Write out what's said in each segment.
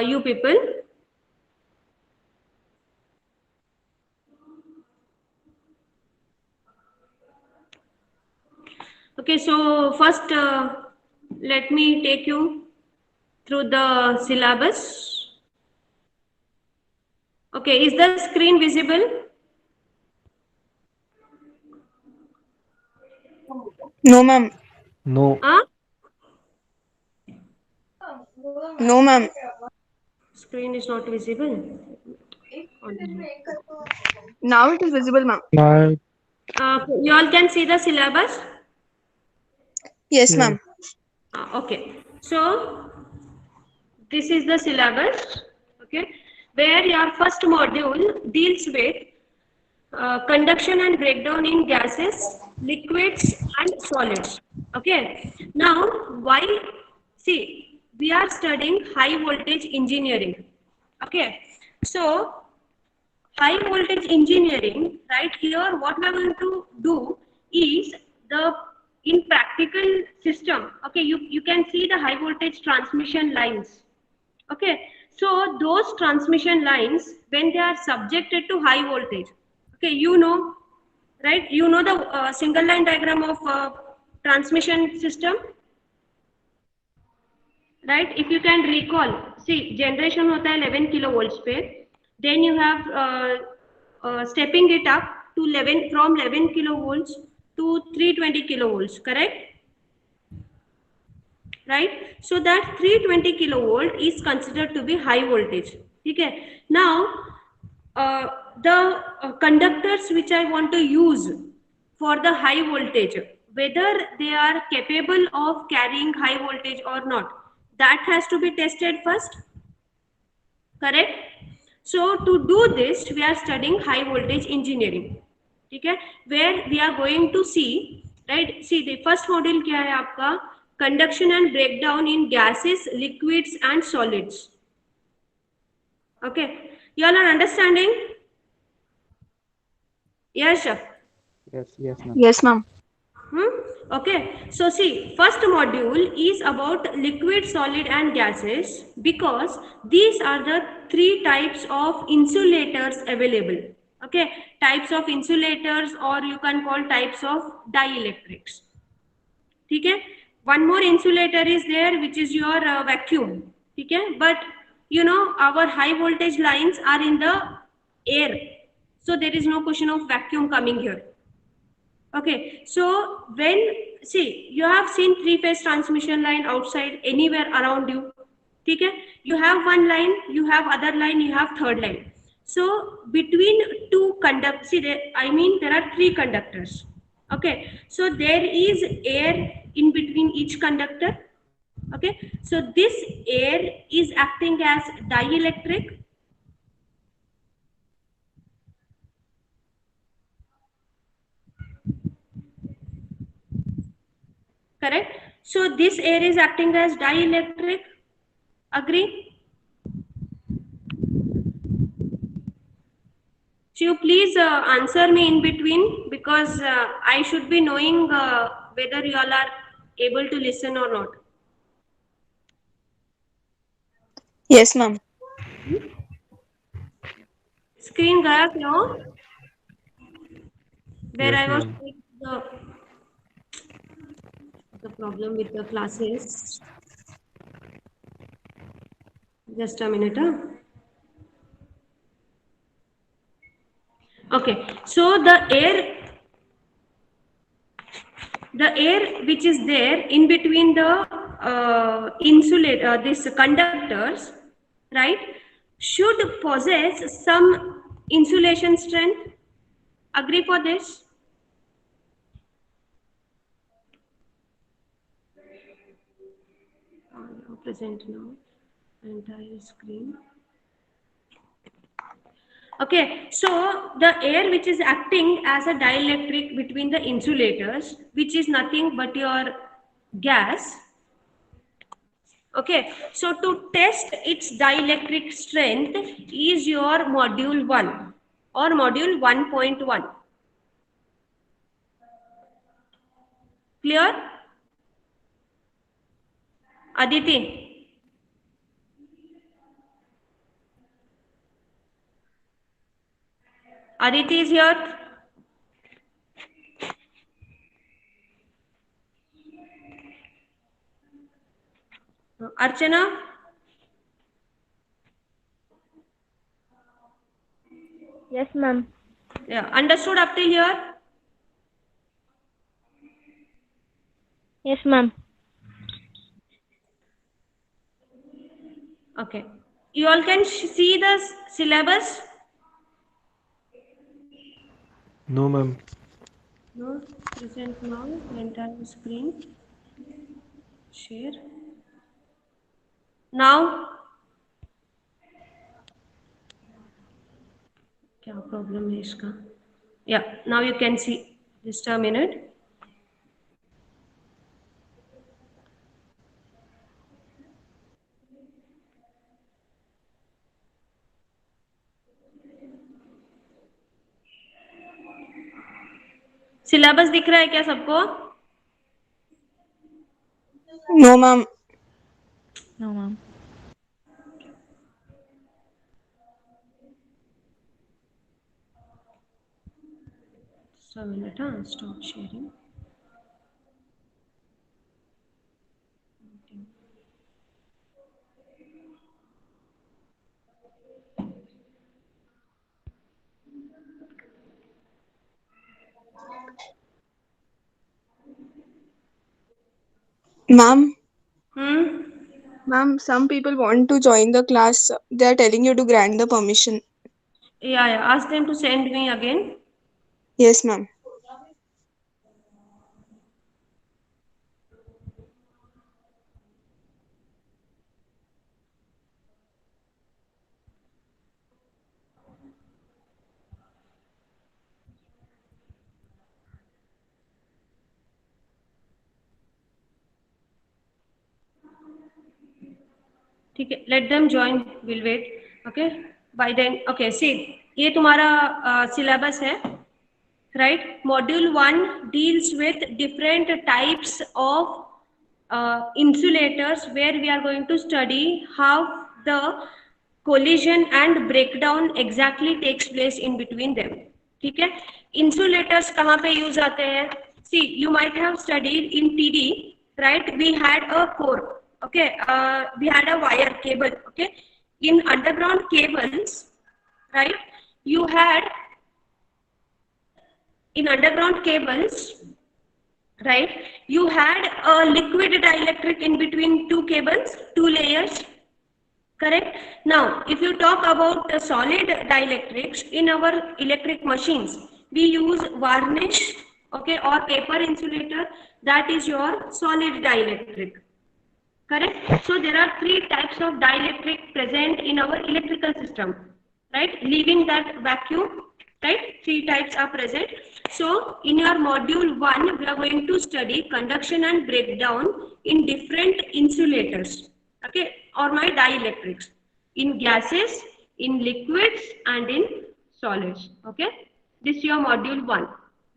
you people. Okay, so first let me take you through the syllabus. Okay, is the screen visible? No, ma'am. No. Huh? No, ma'am. Screen is not visible. Now it is visible, ma'am. No. You all can see the syllabus? Yes, Yeah. ma'am. Okay, so this is the syllabus, okay, where your first module deals with conduction and breakdown in gases, liquids and solids. Okay, now why, see, we are studying high voltage engineering. Okay, so high voltage engineering, right here what we are going to do is the in practical system. Okay, you can see the high voltage transmission lines. Okay, so those transmission lines, when they are subjected to high voltage, okay, you know, right, you know the single line diagram of transmission system, right? If you can recall, see, generation hota hai 11 kilovolts pe, then you have stepping it up to 11, from 11 kilovolts to 320 kilovolts, correct? Right, so that 320 kilovolt is considered to be high voltage. Okay, now uh, the conductors which I want to use for the high voltage, whether they are capable of carrying high voltage or not, that has to be tested first, correct? So to do this we are studying high voltage engineering. Okay, where we are going to see, right, see the first module kya hai aapka, conduction and breakdown in gases, liquids and solids. Okay, you all are understanding? Yes sir. Yes. Yes, ma'am. Yes, ma'am. Okay, so see, first module is about liquid, solid and gases, because these are the three types of insulators available. Okay, types of insulators, or you can call types of dielectrics. Okay, one more insulator is there, which is your vacuum. Okay, but you know our high voltage lines are in the air, so there is no question of vacuum coming here. Okay, so when, see, you have seen three-phase transmission line outside anywhere around you. Okay, you have one line, you have other line, you have third line. So between two conduct, see, I mean there are three conductors. Okay, so there is air in between each conductor. Okay, so this air is acting as dielectric. Correct, so this air is acting as dielectric. Agree? So you please answer me in between, because I should be knowing whether you all are able to listen or not. Yes, ma'am. Screen gaya kya? Where Yes, I was ma'am. saying the problem with the classes. Just a minute. Huh? Okay, so the air which is there in between the insulate this conductors, right, should possess some insulation strength. Agree for this? Present now entire screen. Okay, so the air which is acting as a dielectric between the insulators, which is nothing but your gas. Okay, so to test its dielectric strength is your module 1 or module 1.1. Clear? Aditi? Aditi is here. Archana? Yes, ma'am. Yeah. Understood up till here? Yes, ma'am. Okay. You all can see the syllabus? No, ma'am. No. Present now. Entire screen. Share. Now? क्या problem है इसका? Yeah, now you can see. Just a minute. Syllabus दिख रहा है क्या सबको? No, ma'am. No, ma'am. Just a minute, huh? Stop sharing. Ma'am, Hmm? ma'am, some people want to join the class. They are telling you to grant the permission. Yeah, yeah. Ask them to send me again. Yes, ma'am. ठीक है. Let them join. We'll wait. Okay. By then, okay. See, ये तुम्हारा syllabus है. Right? Module 1 deals with different types of insulators, where we are going to study how the collision and breakdown exactly takes place in between them. ठीक है? Insulators कहाँ पे use आते हैं? See, you might have studied in TD, right? We had a core, okay? We had a wire cable, okay? In underground cables, right? You had in underground cables, right, you had a liquid dielectric in between two cables, two layers, correct? Now, if you talk about the solid dielectrics in our electric machines, we use varnish, okay, or paper insulator. That is your solid dielectric, correct? So there are three types of dielectric present in our electrical system, right? Leaving that vacuum, right? Three types are present. So in your module 1, we are going to study conduction and breakdown in different insulators, okay, or my dielectrics, in gases, in liquids, and in solids, okay? This is your module 1,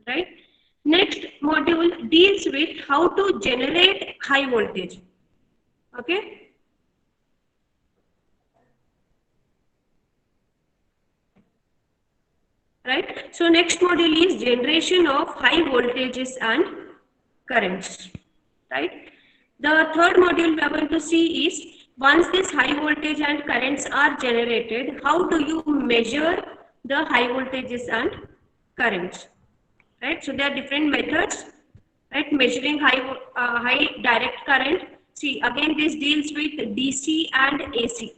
right? Next module deals with how to generate high voltage. Okay. Right. So next module is generation of high voltages and currents. Right. The third module we are going to see is, once this high voltage and currents are generated, how do you measure the high voltages and currents? Right. So there are different methods. Right. Measuring high direct current. See, again, this deals with DC and AC.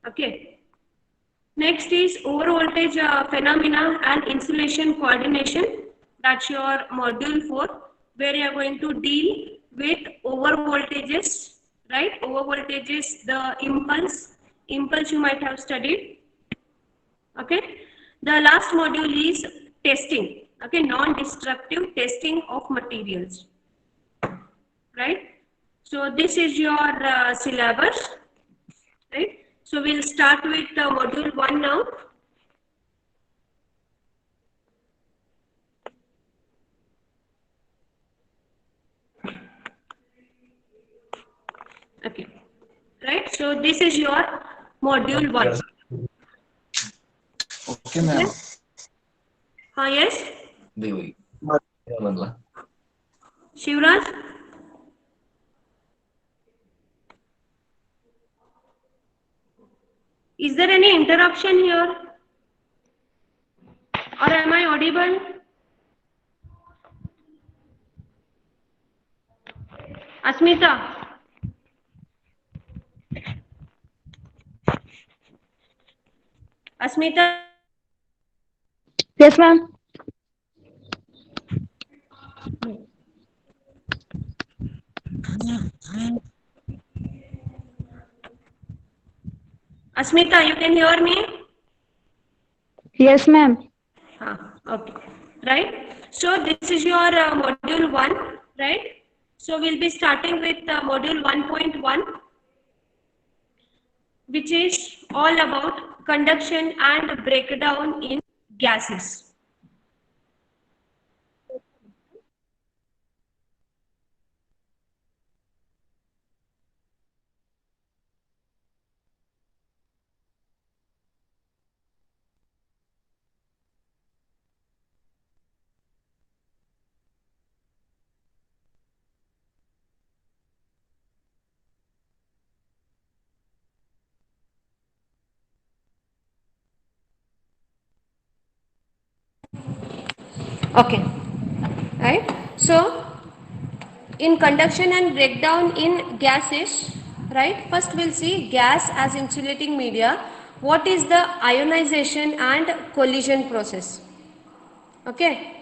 Okay. Next is overvoltage phenomena and insulation coordination. That's your module 4, where you are going to deal with overvoltages, right? Overvoltages, the impulse you might have studied. Okay. The last module is testing. Okay, non-destructive testing of materials. Right. So this is your syllabus. Right. So we'll start with module 1 now. Okay, right? So this is your module 1. Okay, ma'am. Yes, दे वही क्या बदला Shivraj. Is there any interruption here? Or am I audible? Asmita. Asmita. Yes, ma'am. Asmita, you can hear me? Yes, ma'am. Okay. Right. So this is your module 1, right? So we'll be starting with module 1.1, which is all about conduction and breakdown in gases. Okay. Right. So in conduction and breakdown in gases, right, first we'll see gas as insulating media. What is the ionization and collision process? Okay.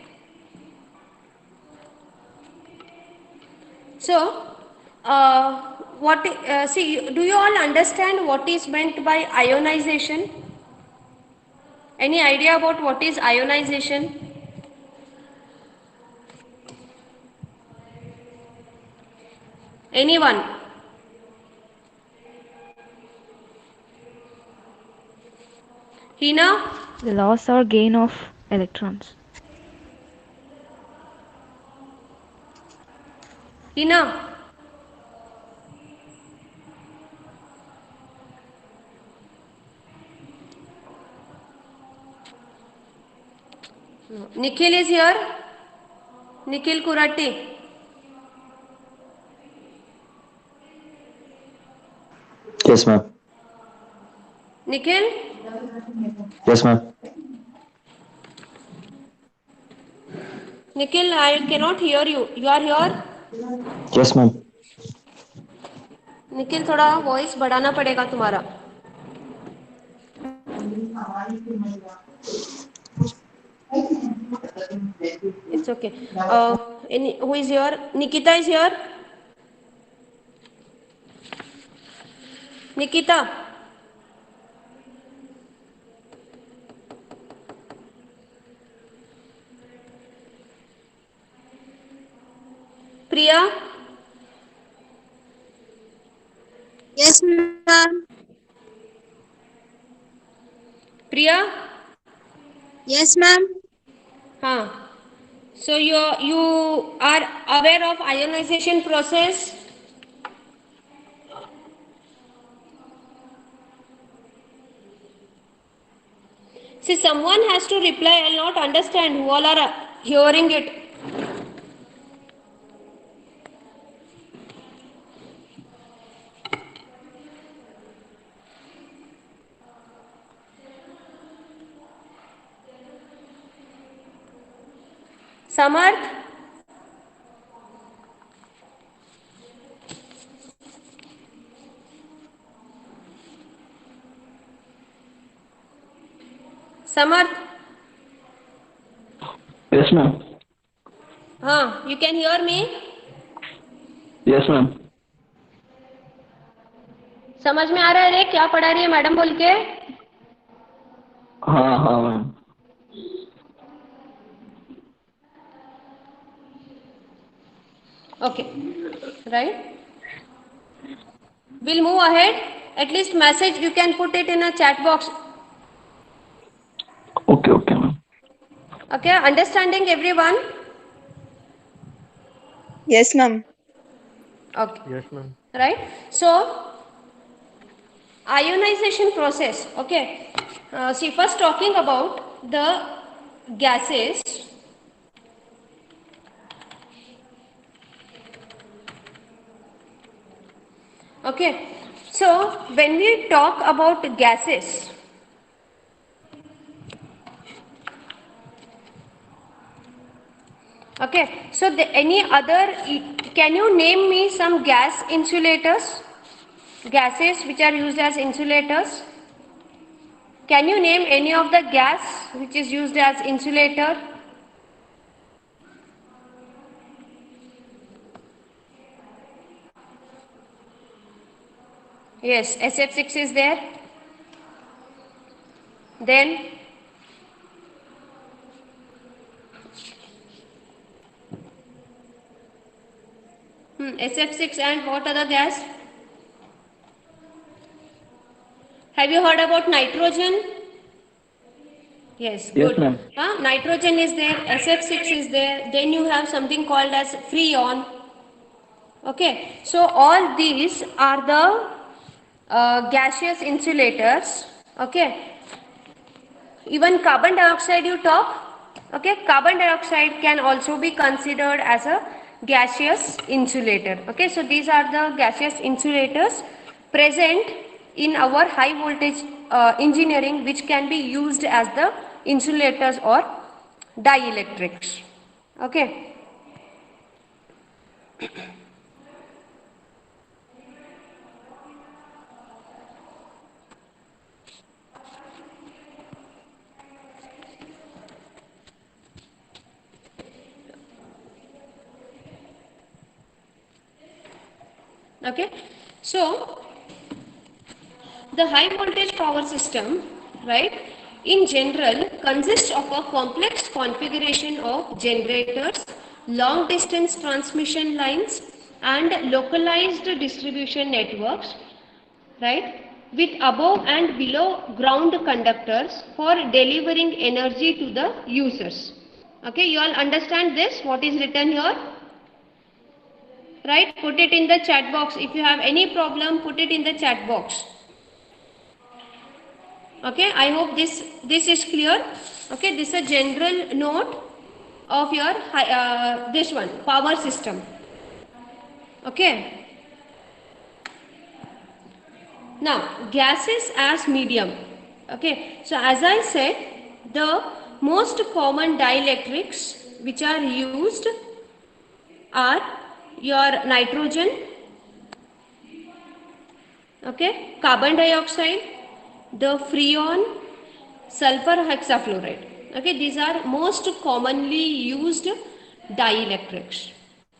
So see, do you all understand what is meant by ionization? Any idea about what is ionization? Anyone? Hina? The loss or gain of electrons. Hina? Nikhil is here. Nikhil Kurati. Yes, ma'am. Nikhil? Yes, ma'am. Nikhil, I cannot hear you. You are here? Yes, ma'am. Nikhil थोड़ा voice बढ़ाना पड़ेगा तुम्हारा. It's okay. Who is here? Nikita is here. Nikita. Priya. Yes, ma'am. Priya. Yes, ma'am. So you are aware of ionization process? See, someone has to reply. I'll not understand who all are hearing it. Samarth? Samarth? Yes, ma'am. You can hear me? Yes, ma'am. समझ में आ रहा है रे क्या पढ़ा रही है मैडम बोल के? हाँ हाँ ma'am. Okay, right? We'll move ahead. At least message you can put it in a chat box. Okay, okay, ma'am. Okay, understanding everyone? Yes, ma'am. Okay, Yes, ma'am. right? So, ionization process. Okay, see, first talking about the gases, okay, so when we talk about gases, okay, so any other, can you name me some gas insulators, gases which are used as insulators? Can you name any of the gas which is used as insulator? Yes, SF6 is there. Then SF6 and what other gas? Have you heard about nitrogen? Yes, Yes, good. ma'am. Nitrogen is there, SF6 is there, then you have something called as freon. Okay, so all these are the gaseous insulators. Okay, even carbon dioxide you talk. Okay, carbon dioxide can also be considered as a gaseous insulator. Okay, so these are the gaseous insulators present in our high voltage engineering, which can be used as the insulators or dielectrics. Okay. Okay, so the high voltage power system, right, in general consists of a complex configuration of generators, long distance transmission lines and localized distribution networks, right, with above and below ground conductors for delivering energy to the users. Okay, you all understand this, what is written here? Right, put it in the chat box. If you have any problem, put it in the chat box. Okay, I hope this is clear. Okay, this is a general note of your this one power system. Okay, now gases as medium. Okay, so as I said, the most common dielectrics which are used are your nitrogen, okay, carbon dioxide, the freon, sulfur hexafluoride. Okay, these are most commonly used dielectrics.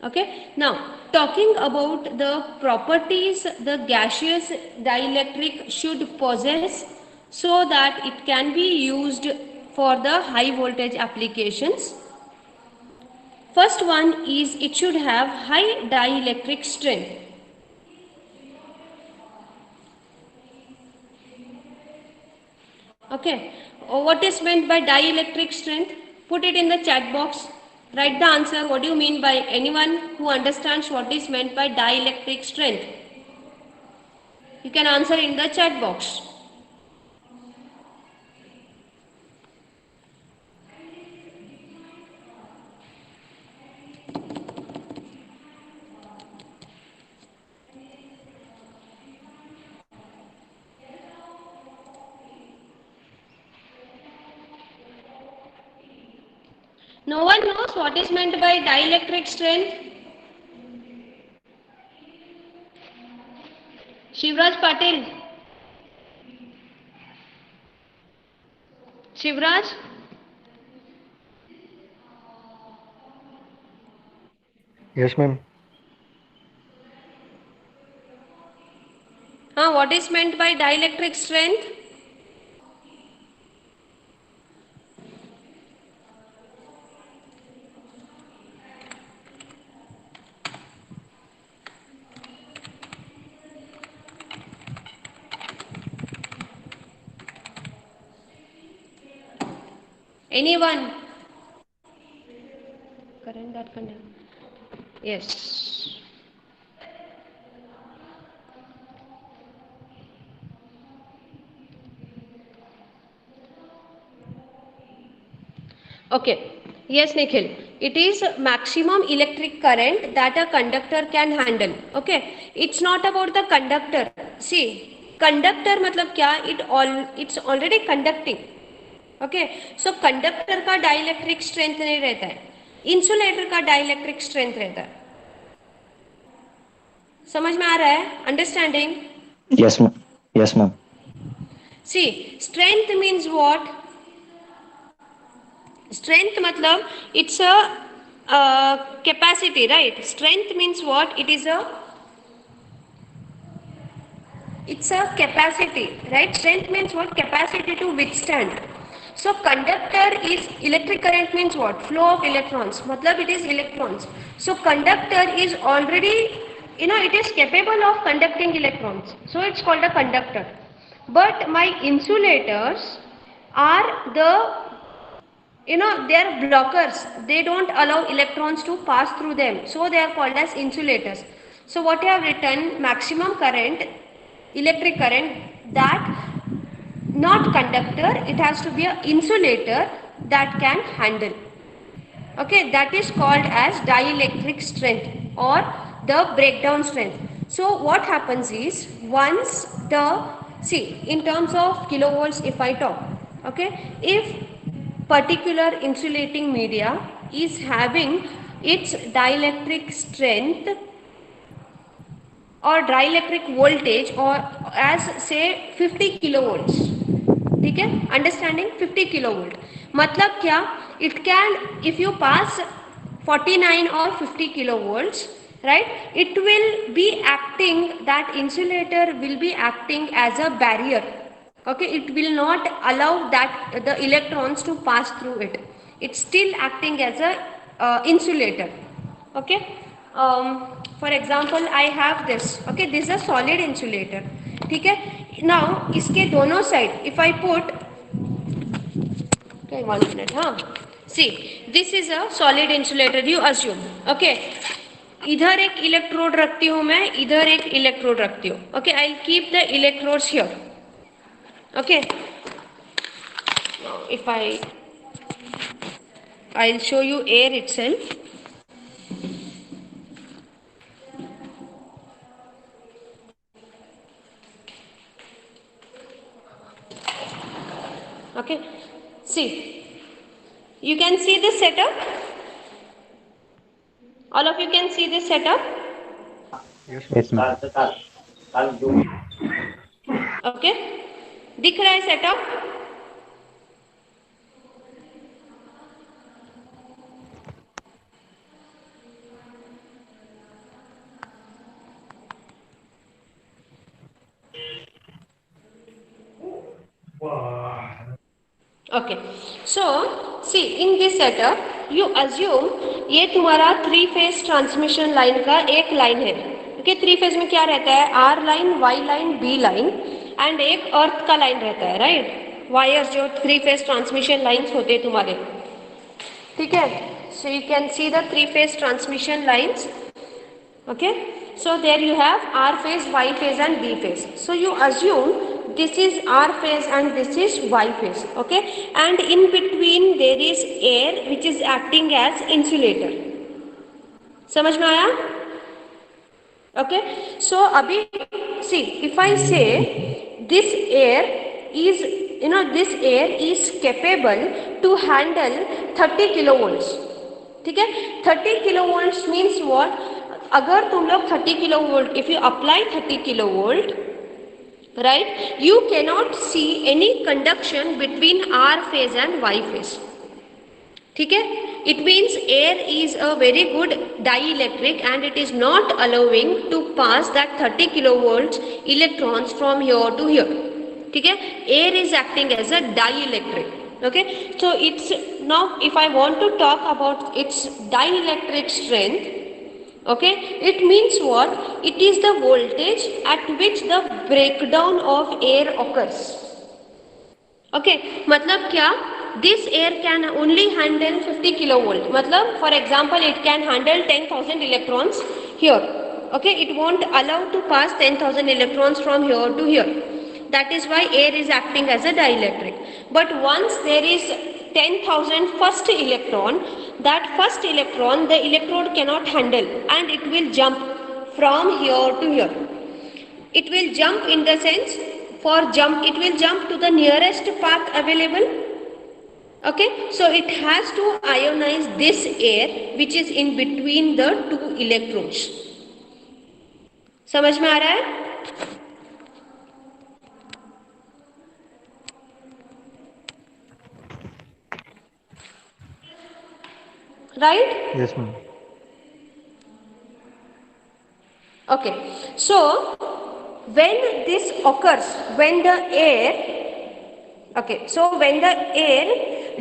Okay, now talking about the properties the gaseous dielectric should possess so that it can be used for the high voltage applications. First one is it should have high dielectric strength. Okay, what is meant by dielectric strength? Put it in the chat box. Write the answer. What do you mean by, anyone who understands what is meant by dielectric strength? You can answer in the chat box. No one knows what is meant by dielectric strength? Shivraj Patil. Shivraj? Yes, ma'am. What is meant by dielectric strength? Anyone? Current that conduct. Yes. Okay. Yes, Nikhil. It is maximum electric current that a conductor can handle. Okay. It's not about the conductor. See, conductor मतलब क्या? It's already conducting. Okay so conductor का dielectric strength नहीं रहता है, insulator का dielectric strength रहता है. समझ में आ रहा है? Understanding? Yes, ma'am. Yes, ma'am. See strength means what? Strength मतलब it's a capacity, right? Strength means what? It's a capacity, right? Strength means what? Capacity to withstand. So conductor is electric current means what? Flow of electrons. मतलब it is electrons. So conductor is already, it is capable of conducting electrons. So it's called a conductor. But my insulators are they are blockers. They don't allow electrons to pass through them. So they are called as insulators. So what I have written, maximum current, electric current, that not conductor, it has to be an insulator that can handle. Okay, that is called as dielectric strength or the breakdown strength. So what happens is, once in terms of kilovolts if I talk, okay, if particular insulating media is having its dielectric strength और dielectric voltage और as से 50 kilovolts, ठीक है? Understanding? 50 kilovolt मतलब क्या? It can, if you pass 49 और 50 kilovolts, right, it will be acting, that insulator will be acting as a barrier. Okay, it will not allow that the electrons to pass through it. It's still acting as a insulator. Okay, for example I have this. Okay, this is a solid insulator. ठीक है? Now इसके दोनों side if I put, okay, 1 minute, हाँ, see, this is a solid insulator, you assume. Okay, इधर एक electrode रखती हूँ मैं, इधर एक इलेक्ट्रोड रखती हूँ. Okay, I'll keep the electrodes here. Okay, if I'll show you air itself. Okay, see, you can see this setup. All of you can see this setup. Yes, ma'am. Okay, दिख रहा है setup? Okay, so see, in this setup you assume ये तुम्हारा 3 phase transmission line का एक line है. Okay, 3 phase में क्या रहता है? R line, Y line, B line and एक अर्थ का लाइन रहता है, राइट? वायर्स जो 3 फेज ट्रांसमिशन लाइन्स होते हैं तुम्हारे, ठीक है? So you can see the 3 phase transmission lines. Okay, so there you have R phase, Y phase and B phase. So you assume this is R phase and this is Y phase. Okay, and in between there is air which is acting as insulator. समझ में आया? Okay, so अभी see, if I say this air is, this air is capable to handle 30 kilovolts. ठीक है? 30 kilovolts means what? अगर तुम लोग 30 kilovolt, if you apply 30 kilovolt, right, you cannot see any conduction between R phase and Y phase. ठीक है? It means air is a very good dielectric and it is not allowing to pass that 30 kilovolts electrons from here to here. ठीक है? Air is acting as a dielectric. Okay, so it's now if I want to talk about its dielectric strength, okay, it means what? It is the voltage at which the breakdown of air occurs. Okay, मतलब क्या? This air can only handle 50 kilovolt. मतलब for example it can handle 10,000 electrons here. Okay, it won't allow to pass 10,000 electrons from here to here. That is why air is acting as a dielectric. But once there is 10,000 first electron, that first electron the electrode cannot handle and it will jump from here to here. It will jump in the sense, it will jump to the nearest path available. Okay, so it has to ionize this air which is in between the two electrodes. समझ में आ रहा है? Right? Yes, ma'am. Okay, so when this occurs, when the air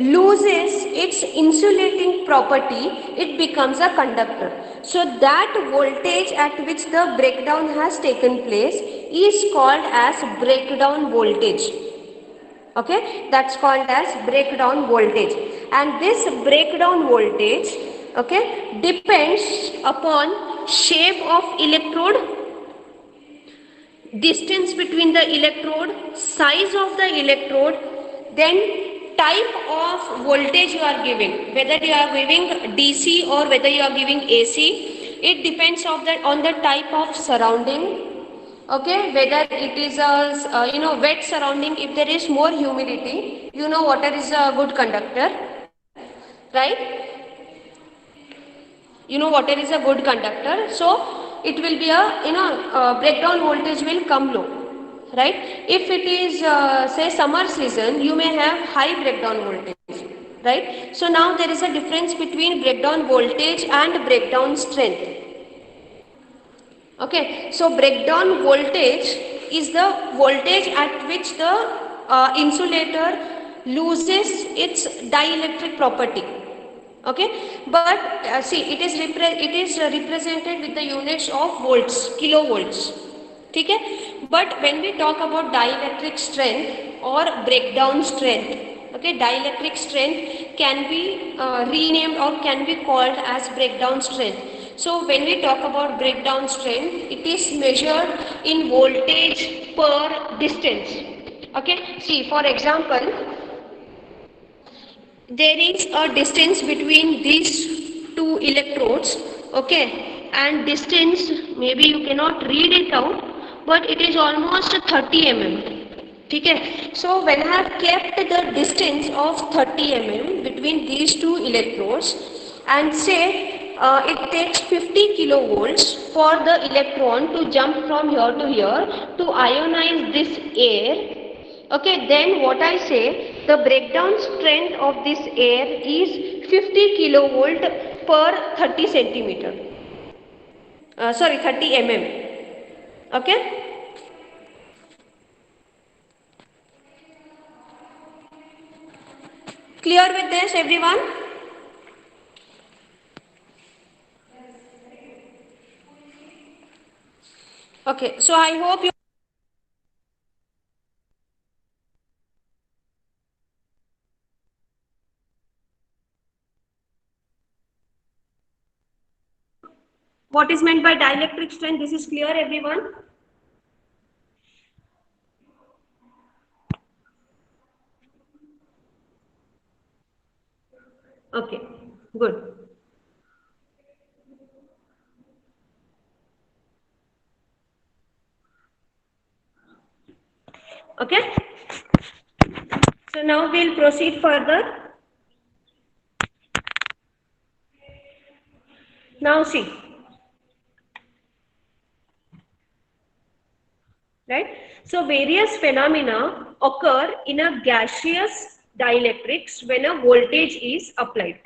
loses its insulating property, it becomes a conductor. So that voltage at which the breakdown has taken place is called as breakdown voltage. Okay, that's called as breakdown voltage, and this breakdown voltage, okay, depends upon shape of electrode, distance between the electrode, size of the electrode, then type of voltage you are giving, whether you are giving DC or whether you are giving AC. It depends on the type of surrounding. Okay, whether it is a wet surrounding, if there is more humidity, water is a good conductor, right? Water is a good conductor, so it will be a breakdown voltage will come low, right? If it is say summer season, you may have high breakdown voltage, right? So now there is a difference between breakdown voltage and breakdown strength. Okay, so breakdown voltage is the voltage at which the insulator loses its dielectric property. Okay, but see, it is represented with the units of volts, kilovolts. Okay, but when we talk about dielectric strength or breakdown strength, okay, dielectric strength can be renamed or can be called as breakdown strength. So when we talk about breakdown strength, it is measured in voltage per distance. Okay, see, for example, there is a distance between these two electrodes, okay, and distance, maybe you cannot read it out, but it is almost 30 mm. Okay, so when I have kept the distance of 30 mm between these two electrodes, and say it takes 50 kilovolts for the electron to jump from here to here to ionize this air. Okay, then what I say, the breakdown strength of this air is 50 kilovolt per 30 centimeter. 30 mm. Okay. Clear with this, everyone? Okay, so I hope you. What is meant by dielectric strength? This is clear, everyone? Okay, good. Okay, so now we'll proceed further. Now see, right? So various phenomena occur in a gaseous dielectrics when a voltage is applied.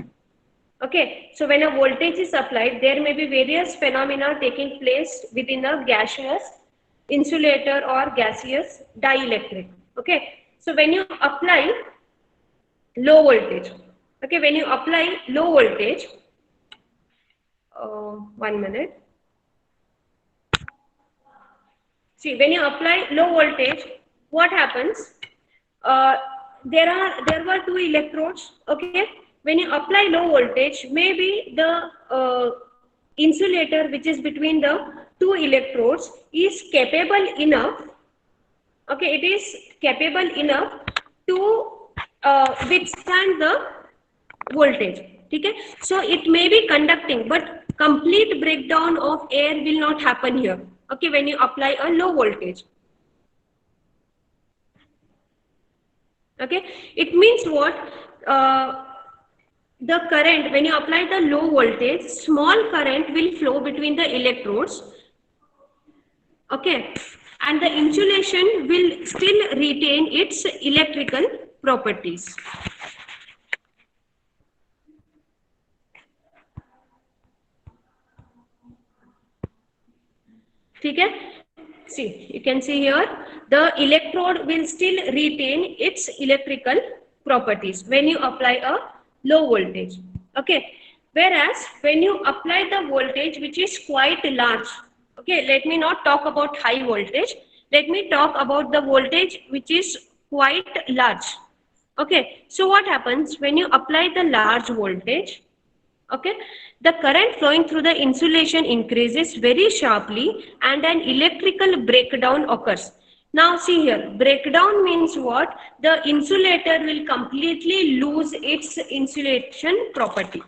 Okay, so when a voltage is applied, there may be various phenomena taking place within a gaseous insulator or gaseous dielectric. Okay, so when you apply low voltage, okay, when you apply low voltage, 1 minute. See, when you apply low voltage, what happens? There were two electrodes. Okay, when you apply low voltage, maybe the insulator which is between the two electrodes is capable enough. Okay, it is capable enough to withstand the voltage. Okay, so it may be conducting, but complete breakdown of air will not happen here. Okay, when you apply a low voltage. Okay, it means what? The current, when you apply the low voltage, small current will flow between the electrodes. Okay, and the insulation will still retain its electrical properties. Okay, see, you can see here the electrode will still retain its electrical properties when you apply a low voltage. Okay, whereas when you apply the voltage which is quite large, okay, let me not talk about high voltage, let me talk about the voltage which is quite large. Okay, so what happens when you apply the large voltage? Okay, the current flowing through the insulation increases very sharply and an electrical breakdown occurs. Now see here, breakdown means what? The insulator will completely lose its insulation property.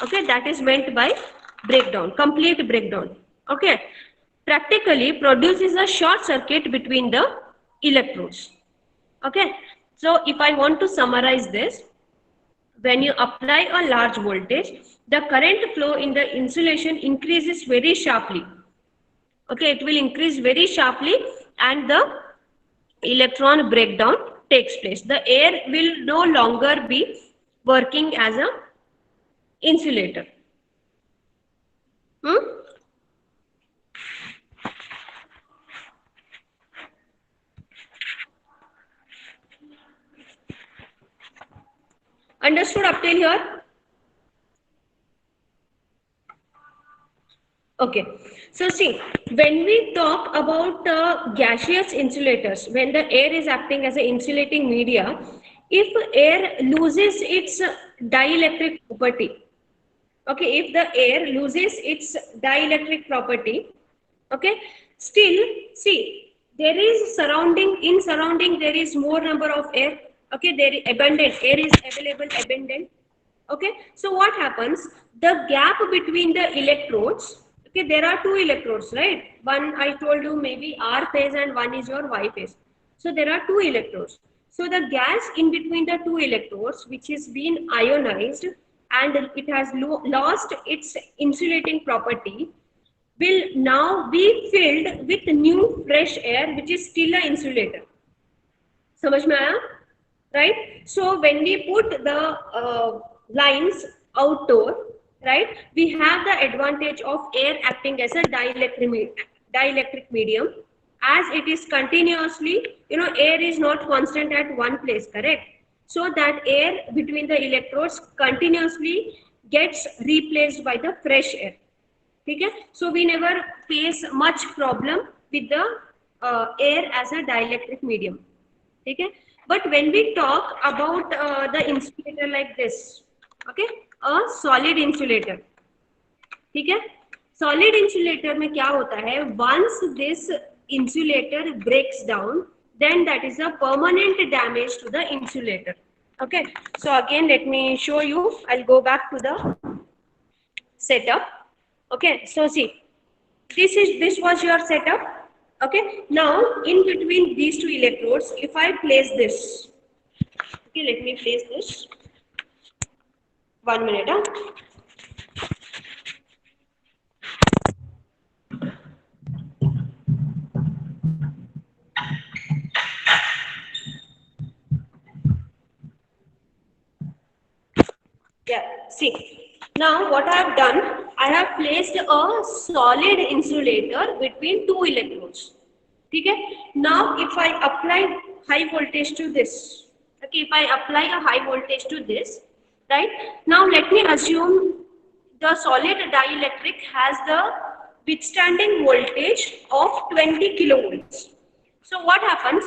Okay, that is meant by breakdown, complete breakdown. Okay, practically produces a short circuit between the electrodes. Okay, so if I want to summarize this, when you apply a large voltage, the current flow in the insulation increases very sharply. Okay, it will increase very sharply and the electron breakdown takes place. The air will no longer be working as a insulator. Understood up till here? Okay, so see, when we talk about gaseous insulators, when the air is acting as an insulating media, if air loses its dielectric property, okay, if the air loses its dielectric property, okay, still, see, there is surrounding there is more number of air, okay, there is abundant, air is available, abundant. Okay, so what happens? The gap between the electrodes, okay, there are two electrodes, right? One I told you maybe R phase and one is your Y phase. So there are two electrodes. So the gas in between the two electrodes, which is been ionized and it has lost its insulating property, will now be filled with new fresh air, which is still an insulator. समझ में आया? Right? So when we put the lines outdoor, right, we have the advantage of air acting as a dielectric medium, as it is continuously, air is not constant at one place, correct? So that air between the electrodes continuously gets replaced by the fresh air. Okay? So we never face much problem with the air as a dielectric medium. Okay? But when we talk about the insulator like this, okay, a solid insulator, ठीक है, solid insulator में क्या होता है? Once this insulator breaks down, then that is a permanent damage to the insulator. Okay, so again let me show you. I'll go back to the setup. Okay, so see, this was your setup. Okay, now in between these two electrodes, if I place this, okay, let me place this. 1 minute. Yeah, see. Now what I have done, I have placed a solid insulator between two electrodes. Okay? Now if I apply high voltage to this, okay, if I apply a high voltage to this, right? Now let me assume the solid dielectric has the withstanding voltage of 20 kilovolts. So what happens?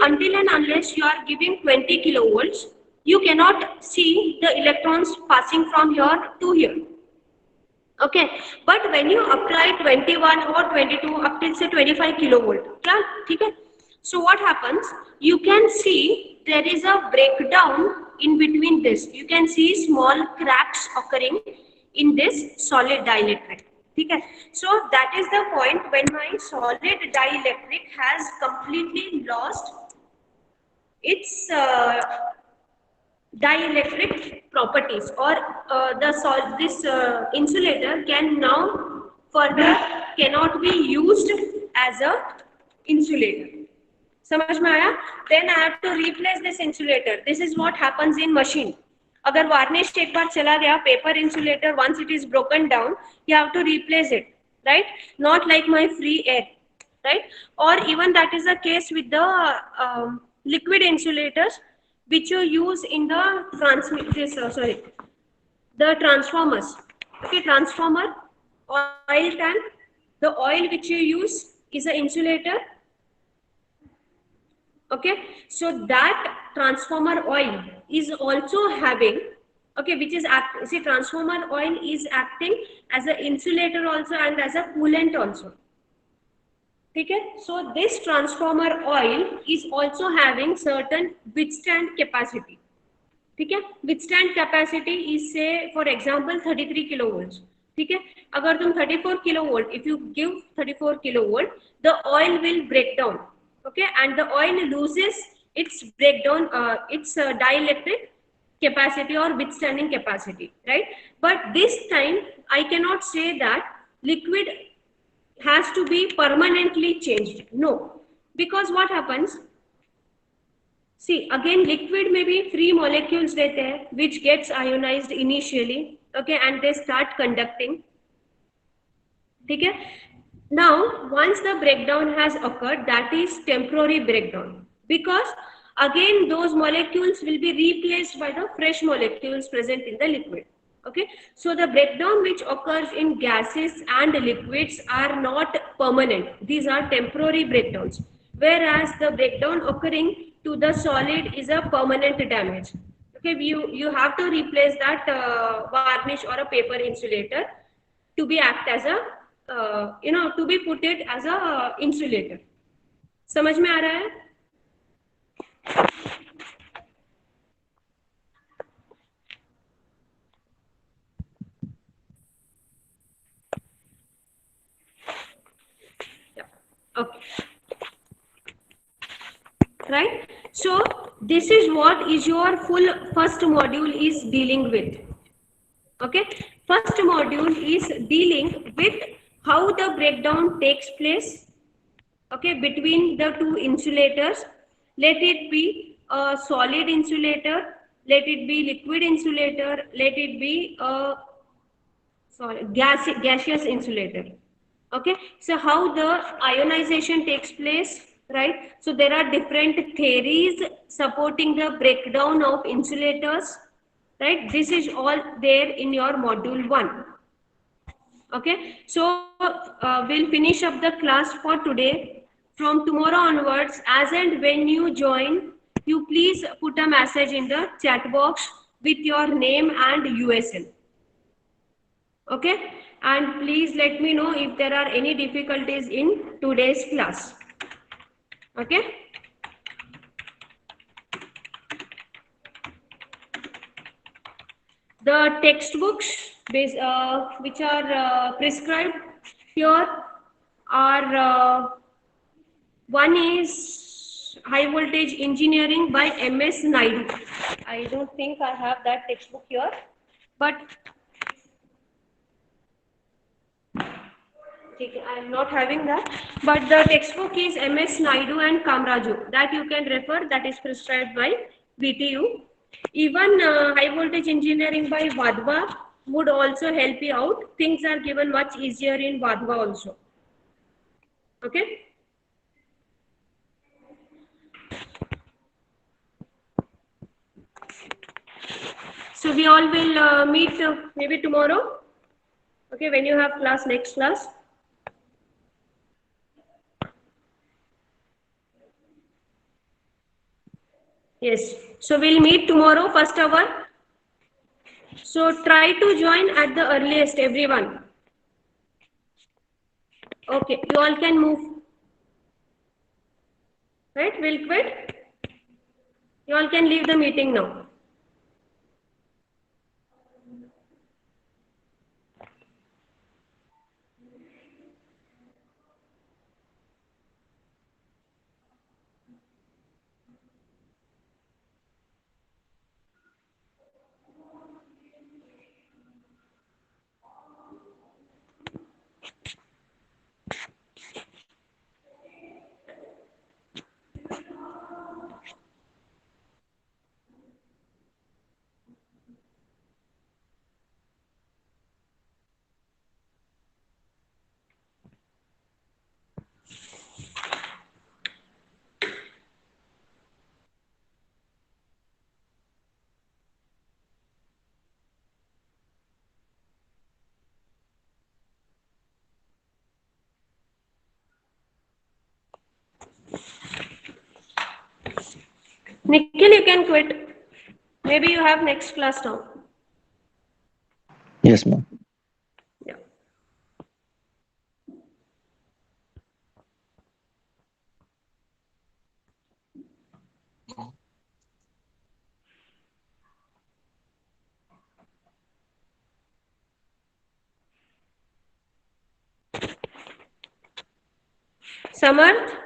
Until and unless you are giving 20 kilovolts, you cannot see the electrons passing from here to here. Okay, but when you apply 21 or 22 up till say 25 kilovolt, क्या? ठीक है? So what happens? You can see there is a breakdown in between this. You can see small cracks occurring in this solid dielectric. Okay? So that is the point when my solid dielectric has completely lost its dielectric properties, or this insulator can now further cannot be used as a insulator. समझ में आया? Then I have to replace this insulator. This is what happens in machine. अगर varnish एक बार चला गया, paper insulator, once it is broken down, you have to replace it, right? Not like my free air, right? Or even that is the case with the liquid insulators which you use in the the transformers. Okay, transformer, oil tank, the oil which you use is an insulator. Okay, so that transformer oil is also having, okay, which is see, transformer oil is acting as an insulator also and as a coolant also. Okay, so this transformer oil is also having certain withstand capacity. ठीक है, withstand capacity is say for example 33 kilovolts. ठीक है, अगर तुम 34 kilovolt, if you give 34 kilovolt, the oil will break down. Okay, and the oil loses its breakdown, its dielectric capacity or withstanding capacity, right? But this time I cannot say that liquid has to be permanently changed. No, because what happens? See, again, liquid may be free molecules there which gets ionized initially, okay, and they start conducting. Okay? Now, once the breakdown has occurred, that is temporary breakdown, because again those molecules will be replaced by the fresh molecules present in the liquid. Okay, so the breakdown which occurs in gases and liquids are not permanent. These are temporary breakdowns, whereas the breakdown occurring to the solid is a permanent damage. Okay, you have to replace that varnish or a paper insulator to be act as a to be put it as a insulator. समझ में आ रहा है? Okay, right? So this is what is your full first module is dealing with. Okay, first module is dealing with how the breakdown takes place, okay, between the two insulators. Let it be a solid insulator, let it be liquid insulator, let it be a gaseous insulator. Okay, so how the ionization takes place, right? So there are different theories supporting the breakdown of insulators, right? This is all there in your module 1. Okay, so we'll finish up the class for today. From tomorrow onwards, as and when you join, you please put a message in the chat box with your name and USL. Okay, and please let me know if there are any difficulties in today's class. Okay. The textbooks which are prescribed here are one is High Voltage Engineering by MS Naidu. I don't think I have that textbook here, but I am not having that. But the textbook is MS Naidu and Kamraju. That you can refer. That is prescribed by VTU. Even High Voltage Engineering by Vadva would also help you out. Things are given much easier in Vadva also. Okay. So we all will meet maybe tomorrow. Okay, when you have class, next class. Yes, so we'll meet tomorrow, first hour. So try to join at the earliest, everyone. Okay, you all can move. Right? We'll quit. You all can leave the meeting now. Nikhil, you can quit. Maybe you have next class now. Yes, ma'am. Yeah. Samarth?